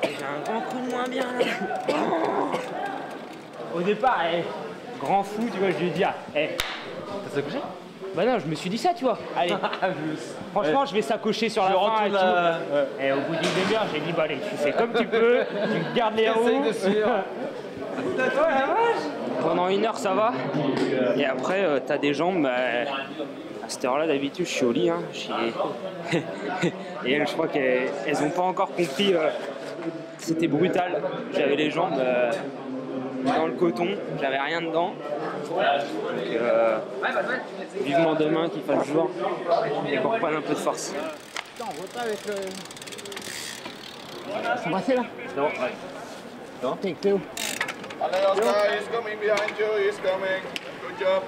J'ai un grand coup de moins bien là. Au départ, grand fou, tu vois, je lui ai dit, t'as sacoché? Bah non, je me suis dit ça, tu vois. Allez, franchement, je vais sacocher sur la fin et tout. Et au bout d'une demi-heure, j'ai dit, bah allez, tu fais comme tu peux, tu gardes les roues. Pendant 1 heure, ça va. Et après, t'as des jambes. À cette heure-là, d'habitude, je suis au lit. Hein. Et je crois qu'elles n'ont pas encore compris. C'était brutal. J'avais les jambes dans le coton, j'avais rien dedans. Donc, vivement demain qu'il fasse jour et qu'on reprenne un peu de force. Putain, on voit pas avec le. C'est passé là? Non, ouais. Non? T'es Théo. Allez, Oscar, he's coming behind you, he's coming. Good job.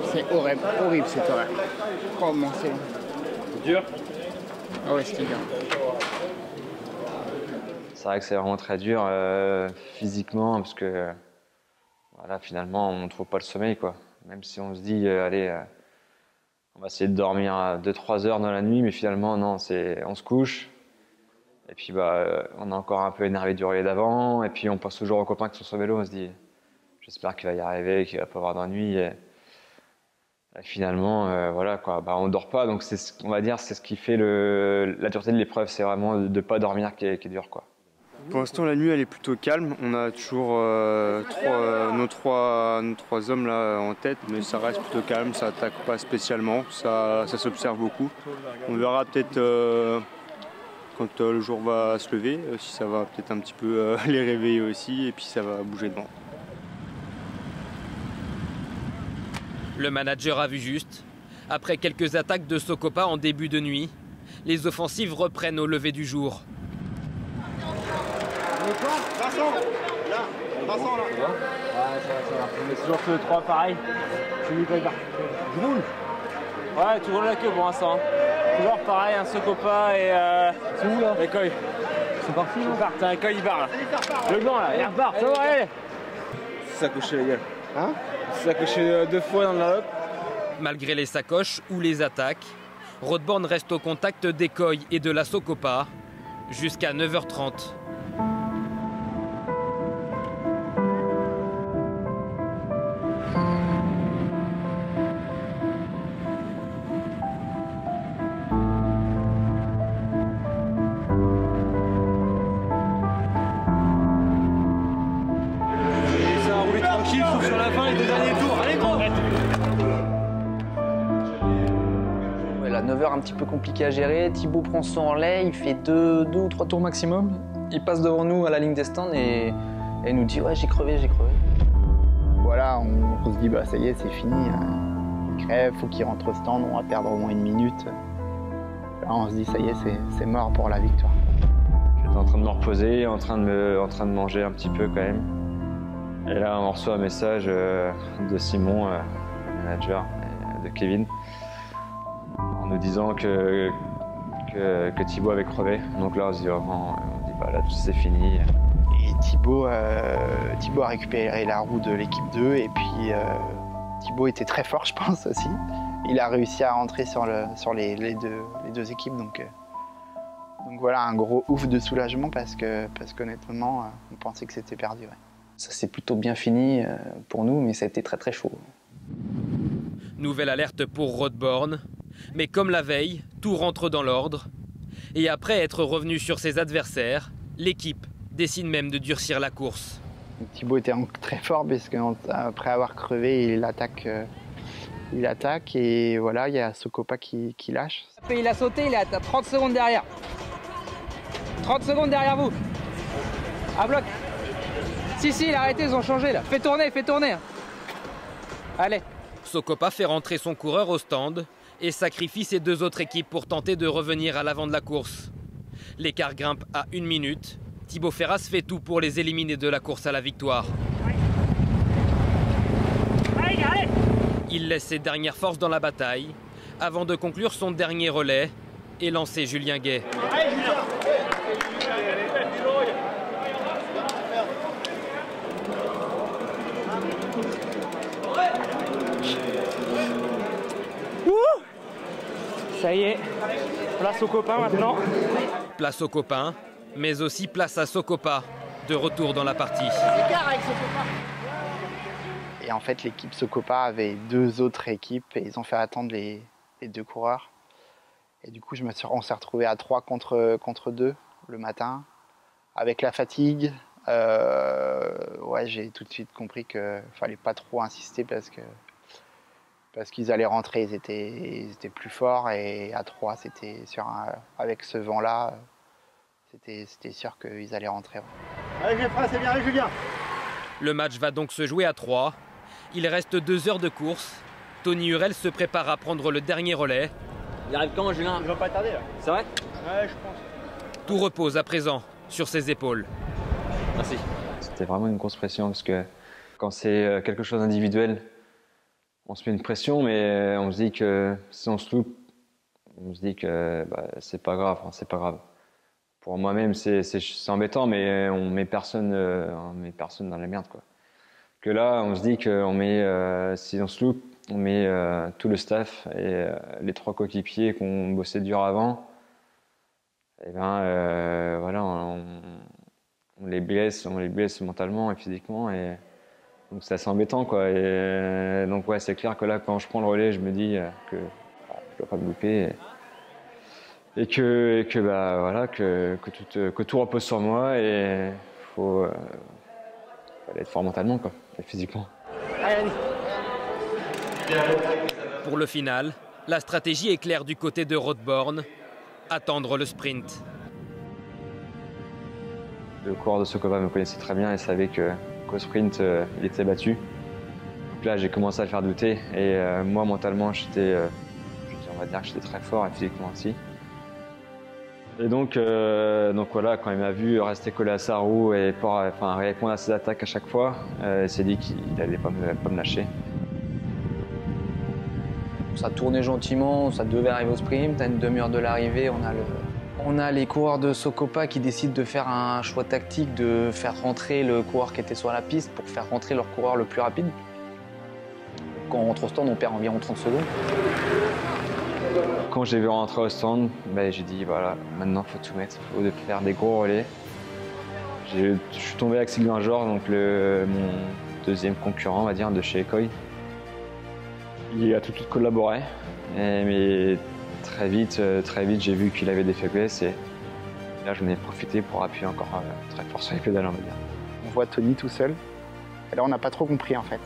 C'est horrible, horrible cet horaire. Comment c'est dur? Ah ouais, c'était dur. C'est vrai que c'est vraiment très dur physiquement parce que voilà, finalement on ne trouve pas le sommeil quoi. Même si on se dit allez on va essayer de dormir 2-3 heures dans la nuit, mais finalement non, on se couche et puis on est encore un peu énervé du relais d'avant et puis on pense toujours aux copains qui sont sur le vélo, on se dit j'espère qu'il va y arriver, qu'il va pas avoir d'ennui et finalement voilà quoi, on dort pas, donc on va dire c'est ce qui fait la dureté de l'épreuve, c'est vraiment de ne pas dormir qui est dur quoi. Pour l'instant, la nuit elle est plutôt calme. On a toujours nos trois hommes là en tête, mais ça reste plutôt calme, ça attaque pas spécialement, ça s'observe beaucoup. On verra peut-être quand le jour va se lever, si ça va peut-être un petit peu les réveiller aussi, et puis ça va bouger devant. Le manager a vu juste. Après quelques attaques de Sokopa en début de nuit, les offensives reprennent au lever du jour. Vincent, là. Vincent, là. Ouais, ça va. On est toujours tous les 3 pareil. Je lui dis, je roule. Ouais, tu roules la queue pour l'instant. Toujours pareil, un Sokopa et. C'est où là? L'écueil. C'est parti, là? T'as un écueil, il barre là. Le blanc là, il repart, ça va, allez. C'est s'accrocher la gueule. Hein? C'est s'accrocher 2 fois dans la hoppe. Malgré les sacoches ou les attaques, Roodborn reste au contact d'Écoeil et de la Sokopa jusqu'à 9h30. Tranquille, sauf sur la fin, les 2 derniers tours. Allez, gros! Ouais, la 9h un petit peu compliqué à gérer. Thibaut prend son relais, il fait 2 ou 3 tours maximum. Il passe devant nous à la ligne des stands et nous dit ouais, j'ai crevé. Voilà, on se dit bah ça y est, c'est fini. Il crève, faut qu'il rentre au stand, on va perdre au moins 1 minute. Là, on se dit ça y est, c'est mort pour la victoire. J'étais en train de me reposer, en train de manger un petit peu quand même. Et là, on reçoit un message de Simon, le manager, de Kevin, en nous disant que Thibaut avait crevé. Donc là, on se dit vraiment, bah là, c'est fini. Et Thibaut a récupéré la roue de l'équipe 2 et puis Thibaut était très fort, je pense aussi. Il a réussi à rentrer sur les deux équipes, donc voilà, un gros ouf de soulagement parce qu'honnêtement, on pensait que c'était perdu. Ouais. Ça s'est plutôt bien fini pour nous, mais ça a été très très chaud. Nouvelle alerte pour Roodborn, mais comme la veille, tout rentre dans l'ordre. Et après être revenu sur ses adversaires, l'équipe décide même de durcir la course. Thibaut était très fort parce qu'après avoir crevé, il attaque et voilà, il y a Sokopa qui lâche. Il a sauté, il est à 30 secondes derrière. 30 secondes derrière vous. À bloc. Si, il a arrêté, ils ont changé là. Fais tourner. Allez. Sokopa fait rentrer son coureur au stand et sacrifie ses 2 autres équipes pour tenter de revenir à l'avant de la course. L'écart grimpe à 1 minute. Thibaut Ferras fait tout pour les éliminer de la course à la victoire. Il laisse ses dernières forces dans la bataille avant de conclure son dernier relais et lancer Julien Gay. Ça y est, place aux copains maintenant. Place aux copains, mais aussi place à Sokopa, de retour dans la partie. Et en fait, l'équipe Sokopa avait 2 autres équipes et ils ont fait attendre les 2 coureurs. Et du coup, on s'est retrouvé à 3 contre 2 le matin. Avec la fatigue, ouais, j'ai tout de suite compris qu'il ne fallait pas trop insister parce qu'ils allaient rentrer, ils étaient plus forts. Et à 3, avec ce vent-là, c'était sûr qu'ils allaient rentrer. Allez, Geoffrey, c'est bien, allez, Julien. Le match va donc se jouer à 3. Il reste 2 heures de course. Tony Hurel se prépare à prendre le dernier relais. Il arrive quand, Julien? Il va pas tarder là. C'est vrai? Ouais, je pense. Tout repose à présent sur ses épaules. Merci. C'était vraiment une grosse pression parce que quand c'est quelque chose d'individuel, on se met une pression, mais on se dit que si on se loupe, on se dit que c'est pas grave, c'est pas grave. Pour moi-même, c'est embêtant, mais on met personne dans la merde, quoi. Que là, on se dit qu'on met, si on se loupe, on met tout le staff et les 3 coéquipiers qui ont bossé dur avant. Et ben voilà, on les blesse mentalement et physiquement, et donc c'est assez embêtant, quoi. Et donc ouais, c'est clair que là, quand je prends le relais, je me dis que je dois pas me louper et que voilà, que tout repose sur moi, et faut être fort mentalement, quoi, et physiquement. Pour le final, la stratégie est claire du côté de Rothborn. Attendre le sprint. Le coureur de Sokopa me connaissait très bien et savait qu'au sprint, il était battu. Donc là, j'ai commencé à le faire douter. Et moi, mentalement, on va dire que j'étais très fort, et physiquement aussi. Et donc voilà, quand il m'a vu rester collé à sa roue et répondre à ses attaques à chaque fois, il s'est dit qu'il n'allait pas me lâcher. Ça tournait gentiment, ça devait arriver au sprint. À une demi-heure de l'arrivée, on a les coureurs de Sokopa qui décident de faire un choix tactique, de faire rentrer le coureur qui était sur la piste pour faire rentrer leur coureur le plus rapide. Quand on rentre au stand, on perd environ 30 secondes. Quand j'ai vu rentrer au stand, j'ai dit voilà, maintenant il faut tout mettre, il faut faire des gros relais. Je suis tombé avec Sylvain Georges, donc mon deuxième concurrent, on va dire, de chez Ekoi. Il a tout de suite collaboré, mais très vite j'ai vu qu'il avait des faiblesses, et là j'en ai profité pour appuyer encore très fort sur les pédales, on va dire. On voit Tony tout seul, et là on n'a pas trop compris en fait.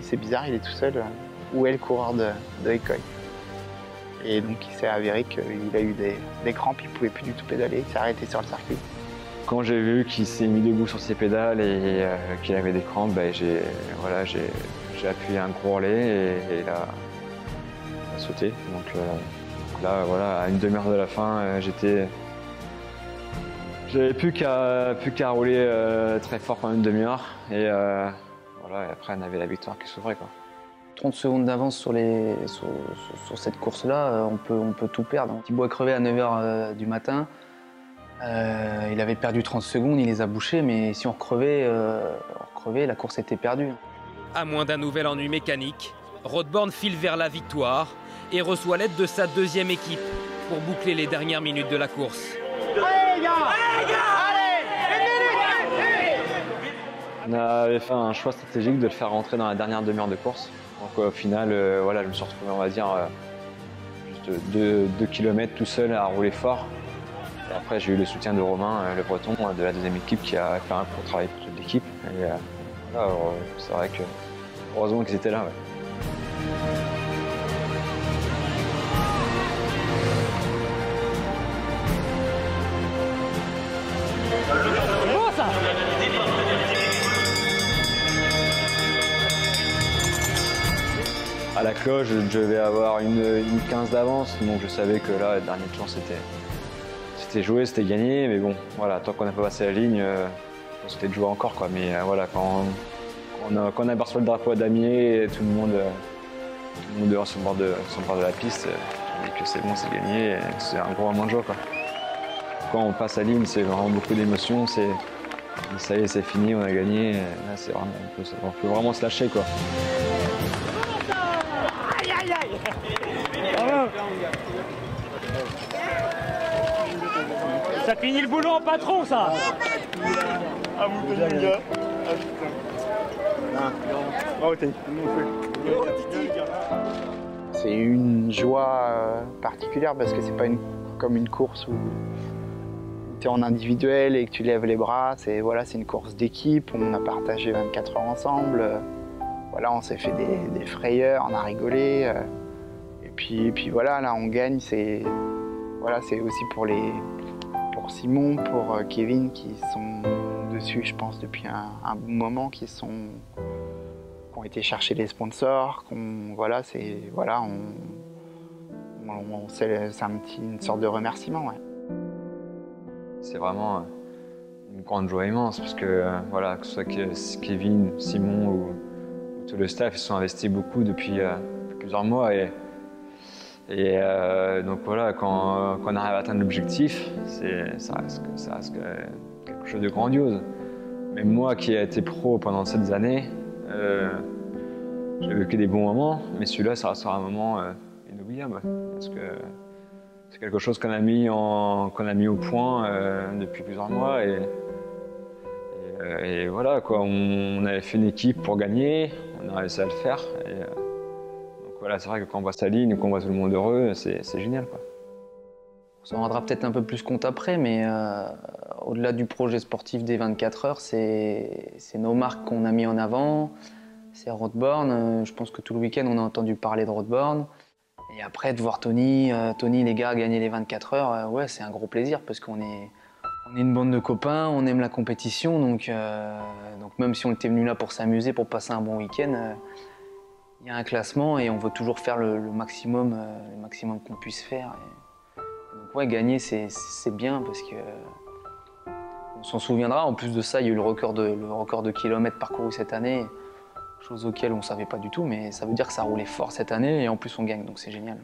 C'est bizarre, il est tout seul. Où est le coureur de Ekoi? Et donc il s'est avéré qu'il a eu des crampes, il ne pouvait plus du tout pédaler, il s'est arrêté sur le circuit. Quand j'ai vu qu'il s'est mis debout sur ses pédales et qu'il avait des crampes, j'ai appuyé un gros relais et il a sauté. Donc là, voilà, à une demi-heure de la fin, j'avais plus qu'à rouler très fort pendant une demi-heure, et voilà, et après on avait la victoire qui s'ouvrait, quoi. 30 secondes d'avance sur cette course-là, on peut tout perdre. Thibaut a crevé à 9h du matin. Il avait perdu 30 secondes, il les a bouchées, mais si on recrevait, la course était perdue. À moins d'un nouvel ennui mécanique, Rothborn file vers la victoire et reçoit l'aide de sa deuxième équipe pour boucler les dernières minutes de la course. Allez, les gars! Allez, les gars! Allez! On avait fait un choix stratégique de le faire rentrer dans la dernière demi-heure de course. Donc au final, voilà, je me suis retrouvé, on va dire, juste 2 km tout seul à rouler fort. Et après, j'ai eu le soutien de Romain, le Breton, de la deuxième équipe, qui a fait un gros travail pour toute l'équipe. Et voilà, c'est vrai que heureusement qu'ils étaient là. Ouais. À la cloche, je devais avoir une 15 d'avance, donc je savais que là, le dernier tour, c'était joué, c'était gagné. Mais bon, voilà, tant qu'on n'a pas passé la ligne, c'était de jouer encore, quoi. Mais voilà, quand on aperçoit le drapeau à damier, et tout le monde dehors sur le bord de la piste, on dit que c'est bon, c'est gagné, c'est un gros moment de joie, quoi. Quand on passe la ligne, c'est vraiment beaucoup d'émotions. Ça y est, c'est fini, on a gagné. Là, c'est vraiment, on peut vraiment se lâcher, quoi. Aïe, aïe, aïe! Ça finit le boulot en patron, ça. Ah, vous payez, les gars. Ah, putain. Bravo, Tony. C'est une joie particulière parce que c'est pas comme une course où tu es en individuel et que tu lèves les bras. C'est une course d'équipe, on a partagé 24 heures ensemble. Voilà, on s'est fait des frayeurs, on a rigolé. Et puis voilà, là on gagne. C'est aussi pour Simon, pour Kevin qui sont dessus, je pense, depuis un bon moment, qui ont été chercher les sponsors, c'est une sorte de remerciement. Ouais. C'est vraiment une grande joie immense parce que que ce soit Kevin, Simon ou tout le staff, ils se sont investis beaucoup depuis plusieurs mois et donc voilà, quand on arrive à atteindre l'objectif, ça reste quelque chose de grandiose. Même moi qui ai été pro pendant 7 années, j'ai vécu des bons moments, mais celui-là, ça restera un moment inoubliable parce que c'est quelque chose qu'on a mis au point depuis plusieurs mois et voilà quoi. On avait fait une équipe pour gagner, on a réussi à le faire. Donc voilà, c'est vrai que quand on voit sa ligne, qu'on voit tout le monde heureux, c'est génial quoi. On s'en rendra peut-être un peu plus compte après, mais au-delà du projet sportif des 24 heures, c'est nos marques qu'on a mis en avant. C'est Roadborne, je pense que tout le week-end on a entendu parler de Roadborne. Et après de voir Tony, les gars gagner les 24 heures, ouais, c'est un gros plaisir parce qu'on est une bande de copains, on aime la compétition, donc même si on était venu là pour s'amuser, pour passer un bon week-end, il y a un classement et on veut toujours faire le maximum qu'on puisse faire. Donc ouais, gagner c'est bien parce que on s'en souviendra. En plus de ça, il y a eu le record de kilomètres parcourus cette année. Chose auquel on ne savait pas du tout, mais ça veut dire que ça roulait fort cette année et en plus on gagne, donc c'est génial.